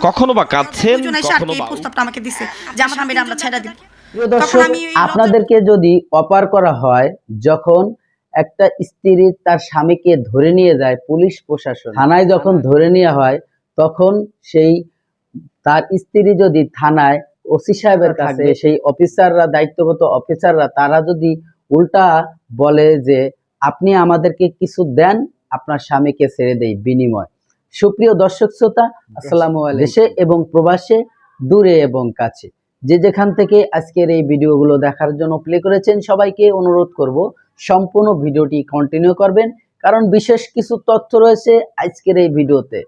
কখনো বা কাঁদছেন, কখনো বা প্রস্তাবটা আমাকে দিছে যে আমার স্বামীর আমরা ছেড়ে দিব। প্রিয় দর্শক, আপনাদেরকে যদি অপার করা হয়, যখন একটা স্ত্রী তার স্বামীকে ধরে নিয়ে যায় পুলিশ প্রশাসন থানায়, যখন ধরে নেওয়া হয়, তখন সেই তার স্ত্রী যদি থানায় ওসি সাহেবের কাছে, সেই অফিসাররা, দায়িত্বগত অফিসাররা, তারা যদি উল্টা বলে যে আপনি আমাদেরকে কিছু দেন, আপনার স্বামীকে ছেড়ে দেই বিনিময়। সুপ্রিয় দর্শক শ্রোতা, আসসালামু আলাইকুম। দেশে এবং প্রবাসে, দূরে এবং কাছে, যে যেখান থেকে আজকের এই ভিডিওগুলো দেখার জন্য প্লে করেছেন, সবাইকে অনুরোধ করব সম্পূর্ণ ভিডিওটি কন্টিনিউ করবেন, কারণ বিশেষ কিছু তথ্য রয়েছে আজকের এই ভিডিওতে।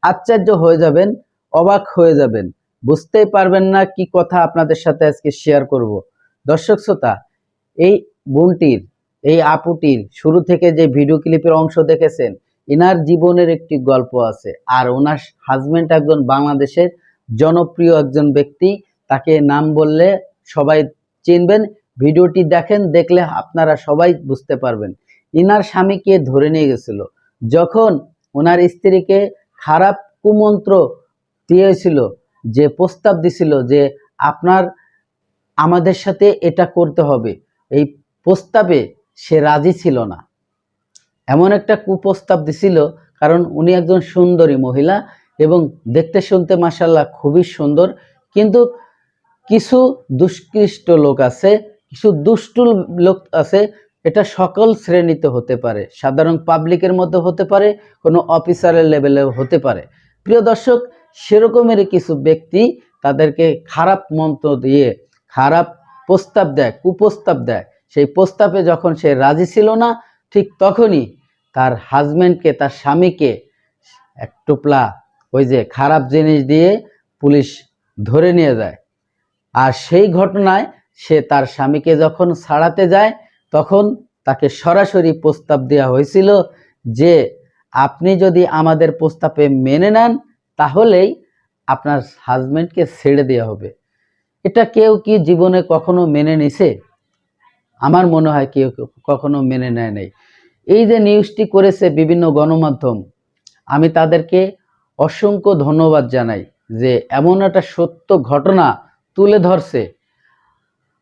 আশ্চর্য হয়ে যাবেন, অবাক হয়ে যাবেন, বুঝতেই পারবেন না কি কথা আপনাদের সাথে আজকে শেয়ার করব। দর্শক শ্রোতা, এই বোনটির, এই আপুটির শুরু থেকে যে ভিডিও ক্লিপের অংশ দেখেছেন, ইনার জীবনের একটি গল্প আছে। আর ওনার হাজবেন্ড একজন বাংলাদেশের জনপ্রিয় একজন ব্যক্তি, তাকে নাম বললে সবাই চিনবেন। ভিডিওটি দেখেন, দেখলে আপনারা সবাই বুঝতে পারবেন। ইনার স্বামীকে ধরে নিয়ে গেছিল, যখন ওনার স্ত্রীকে খারাপ কুমন্ত্র দিয়েছিল, যে প্রস্তাব দিছিল যে আপনার আমাদের সাথে এটা করতে হবে, এই প্রস্তাবে সে রাজি ছিল না। এমন একটা কুপ্রস্তাব দিছিল, কারণ উনি একজন সুন্দরী মহিলা এবং দেখতে শুনতে মাশাআল্লাহ খুবই সুন্দর, কিন্তু কিছু দুষ্কৃষ্ট লোক আছে, কিছু দুষ্টু লোক আছে। এটা সকল শ্রেণীতে হতে পারে, সাধারণ পাবলিকের মধ্যে হতে পারে, কোনো অফিসারের লেভেলেও হতে পারে। প্রিয় দর্শক, সেরকমেরই কিছু ব্যক্তি তাদেরকে খারাপ মন্ত্র দিয়ে খারাপ প্রস্তাব দেয়, কুপ্রস্তাব দেয়। সেই প্রস্তাবে যখন সে রাজি ছিল না, ঠিক তখনই তার হাজবেন্ডকে, তার স্বামীকে এক টোপলা ওই যে খারাপ জিনিস দিয়ে পুলিশ ধরে নিয়ে যায়। আর সেই ঘটনায় সে তার স্বামীকে যখন ছাড়াতে যায়, তখন তাকে সরাসরি প্রস্তাব দেওয়া হয়েছিল যে আপনি যদি আমাদের প্রস্তাবে মেনে নেন, তাহলেই আপনার হাজবেন্ডকে ছেড়ে দেওয়া হবে। এটা কেউ কি জীবনে কখনো মেনে নিছে? আমার মনে হয় কেউ কখনো মেনে নেয় নাই। এই যে নিউজটি করেছে বিভিন্ন গণমাধ্যম, আমি তাদেরকে অসংখ্য ধন্যবাদ জানাই যে এমন একটা সত্য ঘটনা তুলে ধরছে।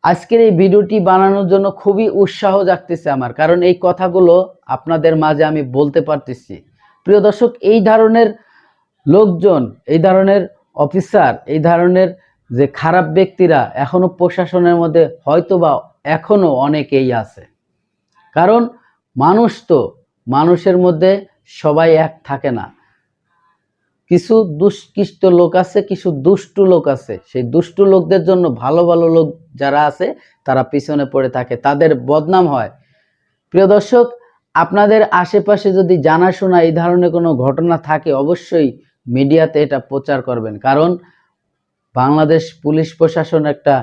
আজকের এই ভিডিওটি বানানোর জন্য খুবই উৎসাহ জাগতেছে আমার, কারণ এই কথাগুলো আপনাদের মাঝে আমি বলতে পারতেছি। প্রিয় দর্শক, এই ধরনের লোকজন, এই ধরনের অফিসার, এই ধরনের যে খারাপ ব্যক্তিরা এখনো প্রশাসনের মধ্যে হয়তোবা এখনো অনেকেই আছে। কারণ মানুষ তো, মানুষের মধ্যে সবাই এক থাকে না। কিছু দুষ্কৃষ্ট লোক আছে, কিছু দুষ্টু লোক আছে। সেই দুষ্টু লোকদের জন্য ভালো ভালো লোক যারা আছে তারা পিছনে পড়ে থাকে, তাদের বদনাম হয়। প্রিয় দর্শক, আপনাদের আশেপাশে যদি জানাশোনা এই ধরনের কোনো ঘটনা থাকে, অবশ্যই মিডিয়াতে এটা প্রচার করবেন, কারণ বাংলাদেশ পুলিশ প্রশাসন একটা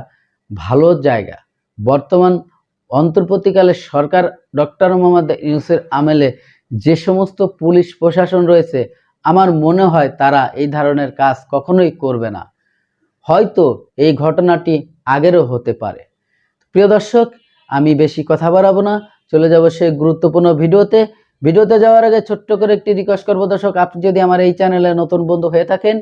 ভালো জায়গা। বর্তমান অন্তর্বর্তীকালে সরকার ডক্টর মোহাম্মদ ইউনূসের আমলে যে সমস্ত পুলিশ প্রশাসন রয়েছে, আমার মনে হয় তারা এই ধরনের কাজ কখনোই করবে না। হয়তো এই ঘটনাটি আগেরও হতে পারে। প্রিয় দর্শক, আমি বেশি কথা বাড়াবো না, চলে যাব সেই গুরুত্বপূর্ণ ভিডিওতে। ভিডিওতে যাওয়ার আগে ছোট্ট করে একটি রিকোয়েস্ট করবো, দর্শক, আপনি যদি আমার এই চ্যানেলে নতুন বন্ধু হয়ে থাকেন,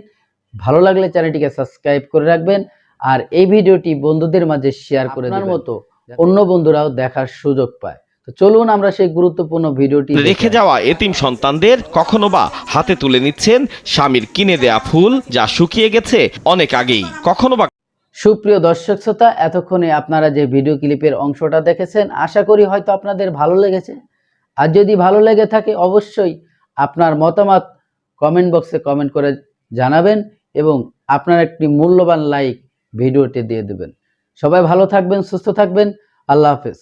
ভালো লাগলে চ্যানেলটিকে সাবস্ক্রাইব করে রাখবেন, আর এই ভিডিওটি বন্ধুদের মাঝে শেয়ার করে দেওয়ার মতো অন্য বন্ধুরাও দেখার সুযোগ পায়। তো চলুন আমরা সেই গুরুত্বপূর্ণ ভিডিওটি। রেখে যাওয়া এতিম সন্তানদের কখনো বা হাতে তুলে নিচ্ছেন স্বামীর কিনে দেয়া ফুল, যা শুকিয়ে গেছে অনেক আগেই। কখনো বা সুপ্রিয় দর্শক শ্রোতা, এতক্ষণে আপনারা যে ভিডিও ক্লিপের অংশটা দেখেছেন, আশা করি হয়তো আপনাদের ভালো লেগেছে। আর যদি ভালো লেগে থাকে, অবশ্যই আপনার মতামত কমেন্ট বক্সে কমেন্ট করে জানাবেন এবং আপনার একটি মূল্যবান লাইক ভিডিওতে দিয়ে দেবেন। সবাই ভালো থাকবেন, সুস্থ থাকবেন। আল্লাহ হাফেজ।